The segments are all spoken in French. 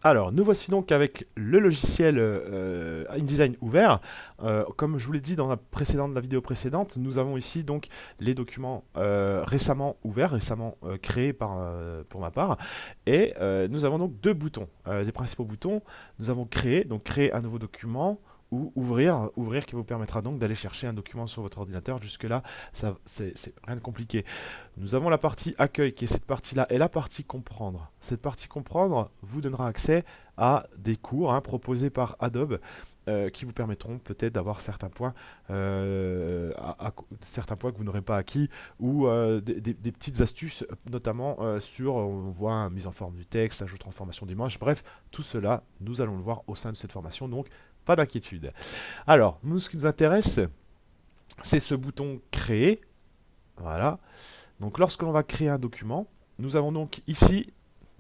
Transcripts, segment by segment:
Alors, nous voici donc avec le logiciel InDesign ouvert. Comme je vous l'ai dit dans la vidéo précédente, nous avons ici donc les documents récemment ouverts, récemment créés pour ma part. Et nous avons donc deux boutons. Les principaux boutons, nous avons créer, donc créer un nouveau document, ou ouvrir qui vous permettra donc d'aller chercher un document sur votre ordinateur. Jusque-là, c'est rien de compliqué. Nous avons la partie accueil qui est cette partie-là et la partie comprendre. Cette partie comprendre vous donnera accès à des cours proposés par Adobe qui vous permettront peut-être d'avoir certains points que vous n'aurez pas acquis ou des petites astuces, notamment sur, on voit, mise en forme du texte, ajout transformation d'image, bref, tout cela, nous allons le voir au sein de cette formation, donc pas d'inquiétude. Alors, nous, ce qui nous intéresse, c'est ce bouton créer, voilà. Donc lorsque l'on va créer un document, nous avons donc ici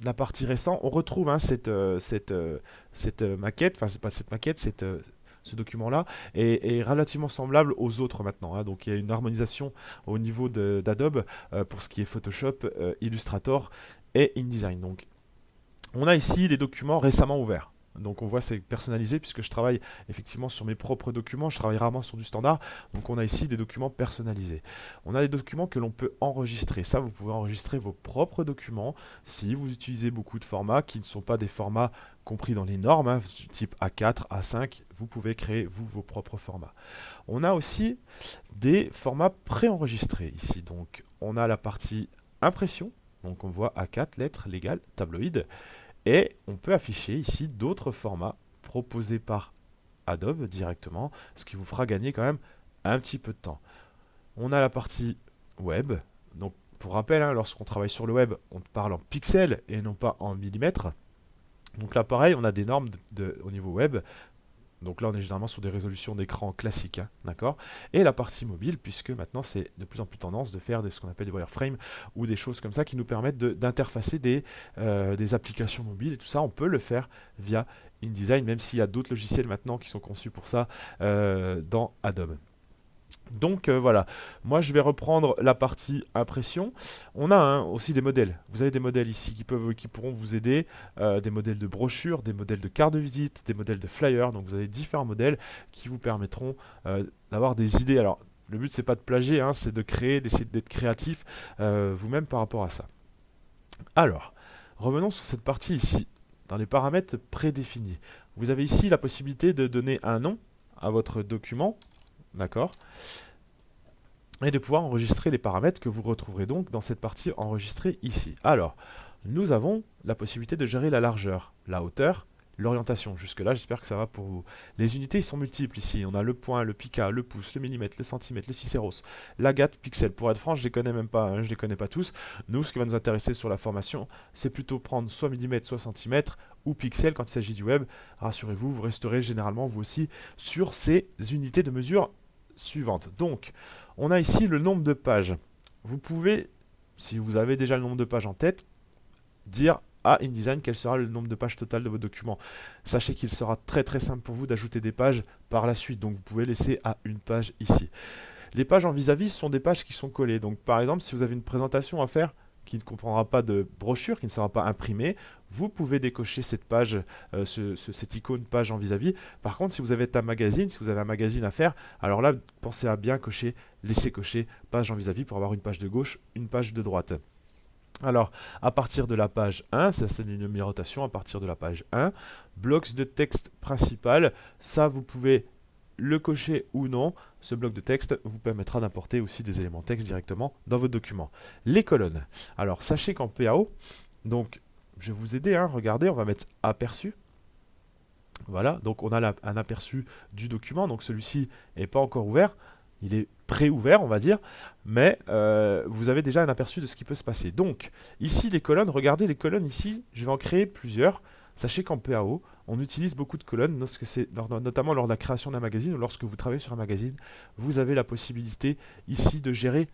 la partie récente, on retrouve cette maquette, enfin c'est pas cette maquette, ce document-là est relativement semblable aux autres maintenant. Donc il y a une harmonisation au niveau d'Adobe pour ce qui est Photoshop, Illustrator et InDesign. Donc on a ici les documents récemment ouverts. Donc on voit c'est personnalisé puisque je travaille effectivement sur mes propres documents, je travaille rarement sur du standard. Donc on a ici des documents personnalisés. On a des documents que l'on peut enregistrer. Ça, vous pouvez enregistrer vos propres documents si vous utilisez beaucoup de formats qui ne sont pas des formats compris dans les normes, type A4, A5. Vous pouvez créer vous vos propres formats. On a aussi des formats préenregistrés ici. Donc on a la partie impression. Donc on voit A4, lettres légales, tabloïd. Et on peut afficher ici d'autres formats proposés par Adobe directement, ce qui vous fera gagner quand même un petit peu de temps. On a la partie web. Donc pour rappel, lorsqu'on travaille sur le web, on parle en pixels et non pas en millimètres. Donc là pareil, on a des normes au niveau web. Donc là, on est généralement sur des résolutions d'écran classiques, d'accord. Et la partie mobile, puisque maintenant, c'est de plus en plus tendance de faire ce qu'on appelle des wireframes ou des choses comme ça qui nous permettent d'interfacer des applications mobiles et tout ça. On peut le faire via InDesign, même s'il y a d'autres logiciels maintenant qui sont conçus pour ça dans Adobe. Donc voilà, moi je vais reprendre la partie impression. On a aussi des modèles. Vous avez des modèles ici qui pourront vous aider, des modèles de brochures, des modèles de cartes de visite, des modèles de flyers. Donc vous avez différents modèles qui vous permettront d'avoir des idées. Alors le but c'est pas de plagier, c'est de créer, d'essayer d'être créatif vous-même par rapport à ça. Alors, revenons sur cette partie ici, dans les paramètres prédéfinis. Vous avez ici la possibilité de donner un nom à votre document, d'accord, et de pouvoir enregistrer les paramètres que vous retrouverez donc dans cette partie enregistrée ici. Alors, nous avons la possibilité de gérer la largeur, la hauteur, l'orientation. Jusque-là, j'espère que ça va pour vous. Les unités, ils sont multiples ici. On a le point, le pica, le pouce, le millimètre, le centimètre, le cicéros, l'agate, pixel. Pour être franc, je les connais même pas, je les connais pas tous. Nous, ce qui va nous intéresser sur la formation, c'est plutôt prendre soit millimètre, soit centimètre ou pixel quand il s'agit du web. Rassurez-vous, vous resterez généralement vous aussi sur ces unités de mesure suivantes. Donc, on a ici le nombre de pages. Vous pouvez, si vous avez déjà le nombre de pages en tête, dire à InDesign quel sera le nombre de pages total de votre document. Sachez qu'il sera très très simple pour vous d'ajouter des pages par la suite, donc vous pouvez laisser à une page ici. Les pages en vis-à-vis sont des pages qui sont collées, donc par exemple si vous avez une présentation à faire qui ne comprendra pas de brochure, qui ne sera pas imprimée, vous pouvez décocher cette page, cette icône page en vis-à-vis. Par contre, si vous avez un magazine, si vous avez un magazine à faire, alors là, pensez à bien cocher, laisser cocher page en vis-à-vis pour avoir une page de gauche, une page de droite. Alors, à partir de la page 1, ça c'est une numérotation à partir de la page 1, blocs de texte principal, ça vous pouvez le cocher ou non. Ce bloc de texte vous permettra d'importer aussi des éléments texte directement dans votre document. Les colonnes. Alors, sachez qu'en PAO, donc je vais vous aider, regardez, on va mettre aperçu. Voilà, donc on a un aperçu du document, donc celui-ci n'est pas encore ouvert, il est pré-ouvert on va dire, mais vous avez déjà un aperçu de ce qui peut se passer. Donc ici les colonnes, regardez les colonnes ici, je vais en créer plusieurs. Sachez qu'en PAO, on utilise beaucoup de colonnes, notamment lors de la création d'un magazine ou lorsque vous travaillez sur un magazine, vous avez la possibilité ici de gérer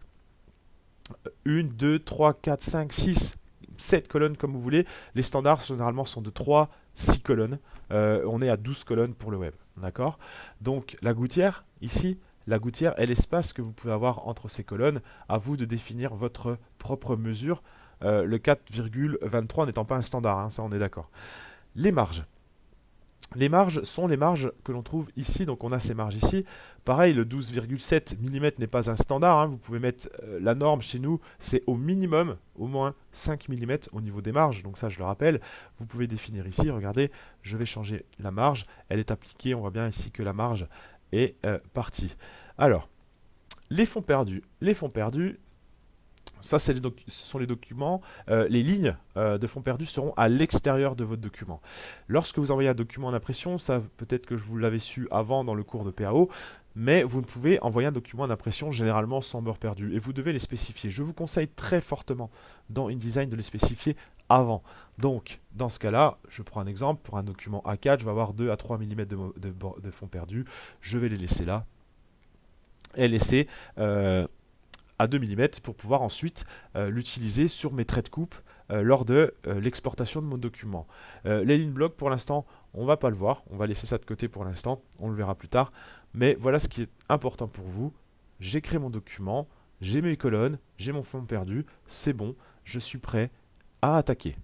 1, 2, 3, 4, 5, 6, 7 colonnes comme vous voulez. Les standards généralement sont de 3, 6 colonnes. On est à 12 colonnes pour le web. D'accord. Donc la gouttière, ici, la gouttière est l'espace que vous pouvez avoir entre ces colonnes. À vous de définir votre propre mesure. Le 4,23 n'étant pas un standard, ça on est d'accord. Les marges. Les marges sont les marges que l'on trouve ici, donc on a ces marges ici. Pareil, le 12,7 mm n'est pas un standard, hein. Vous pouvez mettre la norme chez nous, c'est au minimum, au moins 5 mm au niveau des marges, donc ça je le rappelle. Vous pouvez définir ici, regardez, je vais changer la marge, elle est appliquée, on voit bien ici que la marge est partie. Alors, les fonds perdus. Les fonds perdus, ça, ce sont les documents. Les lignes de fonds perdus seront à l'extérieur de votre document. Lorsque vous envoyez un document en impression, ça peut-être que je vous l'avais su avant dans le cours de PAO, mais vous ne pouvez envoyer un document en impression généralement sans beurre perdu. Et vous devez les spécifier. Je vous conseille très fortement dans InDesign de les spécifier avant. Donc, dans ce cas-là, je prends un exemple. Pour un document A4, je vais avoir 2 à 3 mm de fonds perdus. Je vais les laisser là. Et laisser à 2 mm pour pouvoir ensuite l'utiliser sur mes traits de coupe lors de l'exportation de mon document. Les lignes blocs, pour l'instant, on ne va pas le voir. On va laisser ça de côté pour l'instant. On le verra plus tard. Mais voilà ce qui est important pour vous. J'ai créé mon document, j'ai mes colonnes, j'ai mon fond perdu. C'est bon, je suis prêt à attaquer.